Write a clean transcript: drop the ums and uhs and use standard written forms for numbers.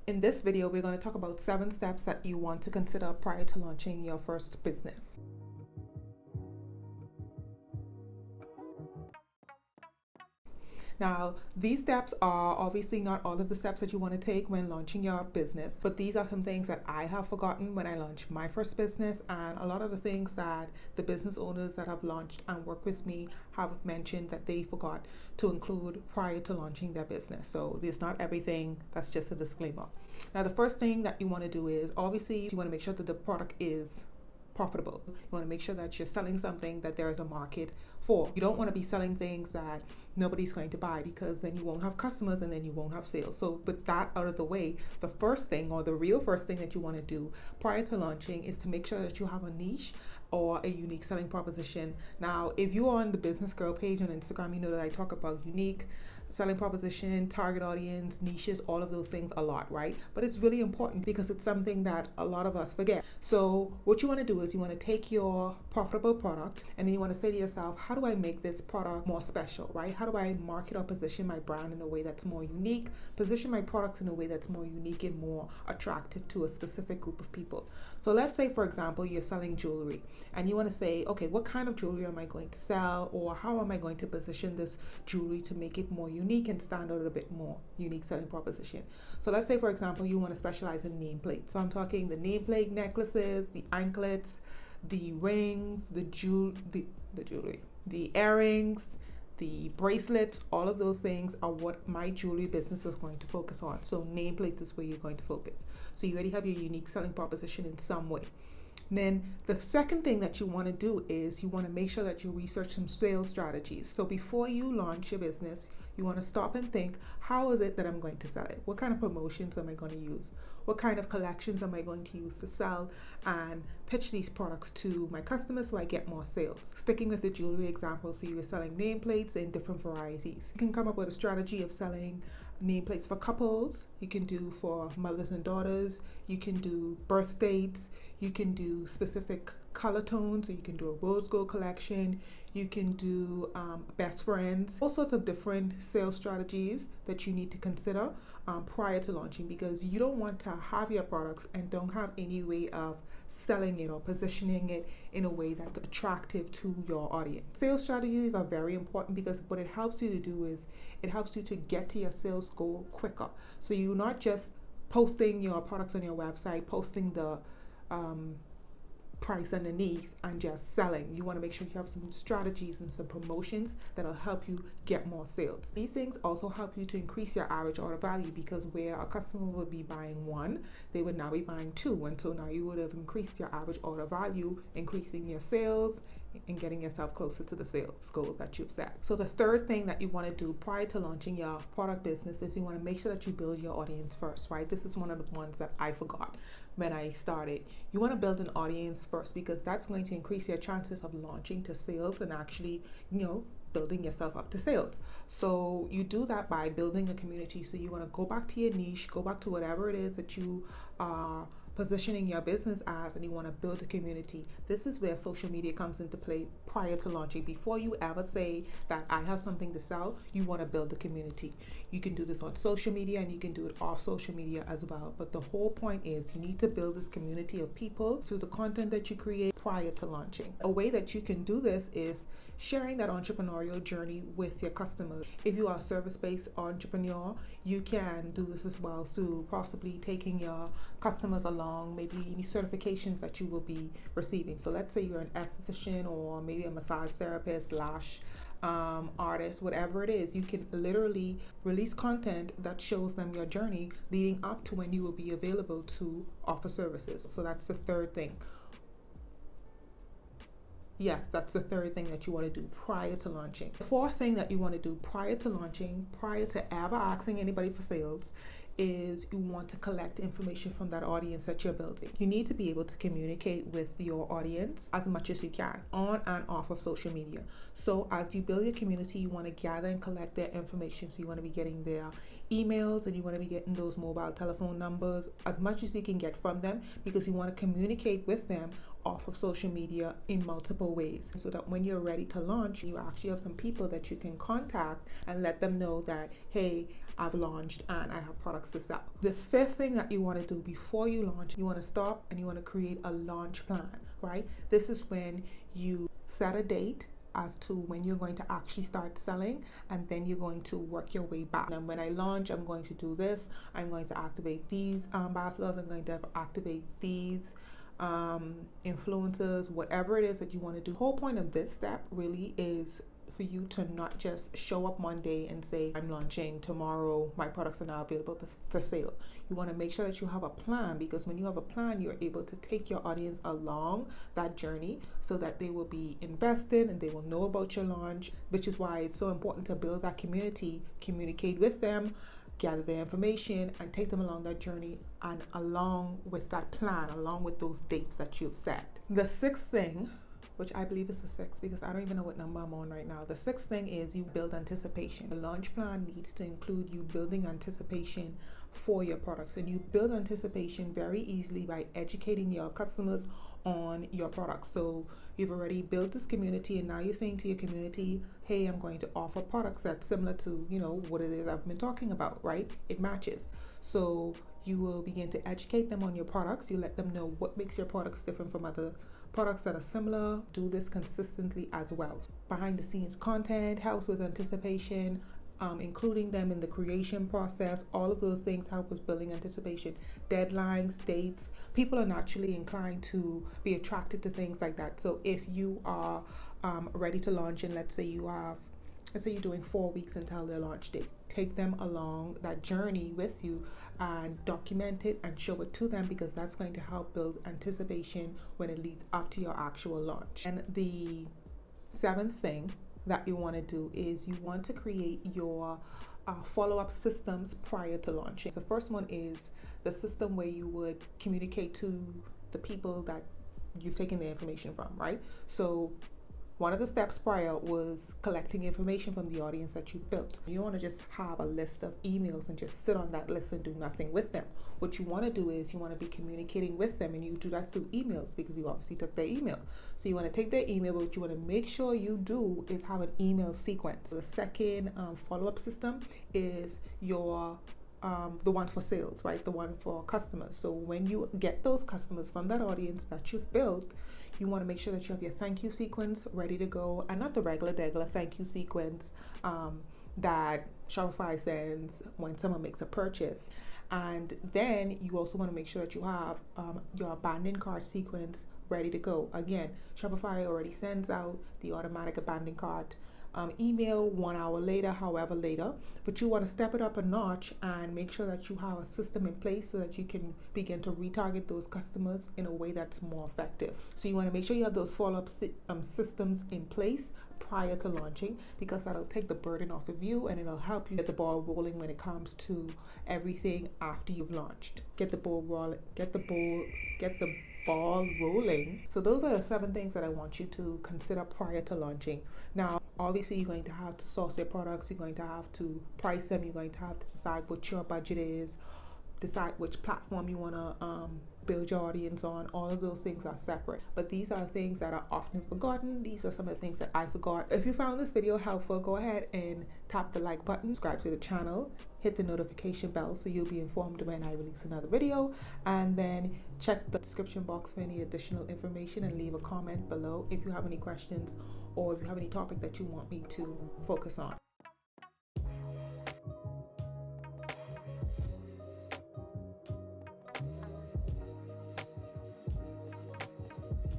In this video, we're going to talk about 7 steps that you want to consider prior to launching your first business. Now, these steps are obviously not all of the steps that you want to take when launching your business, but these are some things that I have forgotten when I launched my first business, and a lot of the things that the business owners that have launched and worked with me have mentioned that they forgot to include prior to launching their business. So there's not everything, that's just a disclaimer. Now, the first thing that you want to do is obviously you want to make sure that the product is profitable. You want to make sure that you're selling something that there is a market for. You don't want to be selling things that nobody's going to buy, because then you won't have customers and then you won't have sales. So with that out of the way, the first thing, or the real first thing that you want to do prior to launching, is to make sure that you have a niche or a unique selling proposition. Now, if you're on the Business Girl page on Instagram, you know that I talk about unique selling proposition, target audience, niches, all of those things a lot, right? But it's really important because it's something that a lot of us forget. So what you want to do is you want to take your profitable product and then you want to say to yourself, how do I make this product more special, right? How do I market or position my brand in a way that's more unique, position my products in a way that's more unique and more attractive to a specific group of people? So let's say, for example, you're selling jewelry and you want to say, okay, what kind of jewelry am I going to sell, or how am I going to position this jewelry to make it more unique and stand out a bit more, unique selling proposition? So let's say, for example, you want to specialize in nameplates. So I'm talking the nameplate necklaces, the anklets, the rings, the jewelry, the earrings, the bracelets. All of those things are what my jewelry business is going to focus on. So nameplates is where you're going to focus. So you already have your unique selling proposition in some way. Then the second thing that you want to do is you want to make sure that you research some sales strategies. So before you launch your business, you want to stop and think, how is it that I'm going to sell it? What kind of promotions am I going to use? What kind of collections am I going to use to sell and pitch these products to my customers so I get more sales? Sticking with the jewelry example, so you were selling nameplates in different varieties. You can come up with a strategy of selling nameplates for couples, you can do for mothers and daughters, you can do birth dates, you can do specific color tones, so you can do a rose gold collection, you can do best friends, all sorts of different sales strategies that you need to consider prior to launching, because you don't want to have your products and don't have any way of selling it or positioning it in a way that's attractive to your audience. Sales strategies are very important because what it helps you to do is it helps you to get to your sales goal quicker. So you're not just posting your products on your website, posting the price underneath and just selling. You want to make sure you have some strategies and some promotions that'll help you get more sales. These things also help you to increase your average order value, because where a customer would be buying one, they would now be buying two, and so now you would have increased your average order value, increasing your sales and getting yourself closer to the sales goal that you've set. So the third thing that you want to do prior to launching your product business is you want to make sure that you build your audience first, right? This is one of the ones that I forgot when I started. You want to build an audience first, because that's going to increase your chances of launching to sales and actually, building yourself up to sales. So you do that by building a community. So you want to go back to your niche, go back to whatever it is that you are positioning your business as, and you want to build a community. This is where social media comes into play prior to launching. Before you ever say that I have something to sell, you want to build a community. You can do this on social media and you can do it off social media as well. But the whole point is you need to build this community of people through the content that you create prior to launching. A way that you can do this is sharing that entrepreneurial journey with your customers. If you are a service-based entrepreneur, you can do this as well through possibly taking your customers along, maybe any certifications that you will be receiving. So let's say you're an esthetician or maybe a massage therapist / artist, whatever it is, you can literally release content that shows them your journey leading up to when you will be available to offer services. So that's the third thing. Yes, that's the third thing that you want to do prior to launching. The fourth thing that you want to do prior to launching, prior to ever asking anybody for sales, is you want to collect information from that audience that you're building. You need to be able to communicate with your audience as much as you can on and off of social media. So as you build your community, you want to gather and collect their information. So you want to be getting their emails and you want to be getting those mobile telephone numbers as much as you can get from them, because you want to communicate with them off of social media in multiple ways, so that when you're ready to launch, you actually have some people that you can contact and let them know that, hey, I've launched and I have products to sell. The fifth thing that you want to do before you launch, you want to stop and you want to create a launch plan, right? This is when you set a date as to when you're going to actually start selling, and then you're going to work your way back. And when I launch, I'm going to do this. I'm going to activate these ambassadors. I'm going to activate these influencers, whatever it is that you want to do. The whole point of this step really is for you to not just show up one day and say, I'm launching tomorrow, my products are now available for sale. You want to make sure that you have a plan, because when you have a plan, you're able to take your audience along that journey so that they will be invested and they will know about your launch, which is why it's so important to build that community, communicate with them, gather their information, and take them along that journey, and along with that plan, along with those dates that you've set. The sixth thing, which I believe is the sixth, because I don't even know what number I'm on right now. The sixth thing is you build anticipation. The launch plan needs to include you building anticipation for your products, and you build anticipation very easily by educating your customers on your products. So you've already built this community, and now you're saying to your community, hey, I'm going to offer products that's similar to, what it is I've been talking about, right? It matches. So you will begin to educate them on your products. You let them know what makes your products different from other products that are similar. Do this consistently as well. Behind the scenes content helps with anticipation, including them in the creation process. All of those things help with building anticipation. Deadlines, dates. People are naturally inclined to be attracted to things like that. So if you are ready to launch, and let's say you're doing 4 weeks until their launch date, take them along that journey with you and document it and show it to them, because that's going to help build anticipation when it leads up to your actual launch. And the seventh thing that you want to do is you want to create your follow-up systems prior to launching. The first one is the system where you would communicate to the people that you've taken the information from, right? So one of the steps prior was collecting information from the audience that you've built. You want to just have a list of emails and just sit on that list and do nothing with them. What you want to do is you want to be communicating with them, and you do that through emails because you obviously took their email. So you want to take their email, but what you want to make sure you do is have an email sequence. The second follow-up system is your the one for sales, right? The one for customers. So when you get those customers from that audience that you've built, you want to make sure that you have your thank you sequence ready to go, and not the regular thank you sequence that Shopify sends when someone makes a purchase. And then you also want to make sure that you have your abandoned cart sequence ready to go. Again, Shopify already sends out the automatic abandoned cart email 1 hour later, however later, but you want to step it up a notch and make sure that you have a system in place so that you can begin to retarget those customers in a way that's more effective. So you want to make sure you have those follow-up systems in place prior to launching, because that'll take the burden off of you, and it'll help you get the ball rolling when it comes to everything after you've launched. Get the ball rolling, get the ball rolling. So those are the 7 things that I want you to consider prior to launching. Now, obviously, you're going to have to source your products, you're going to have to price them, you're going to have to decide what your budget is, decide which platform you want to build your audience on. All of those things are separate, but these are things that are often forgotten. These are some of the things that I forgot. If you found this video helpful, go ahead and tap the like button, subscribe to the channel, hit the notification bell so you'll be informed when I release another video, and then check the description box for any additional information and leave a comment below if you have any questions or if you have any topic that you want me to focus on.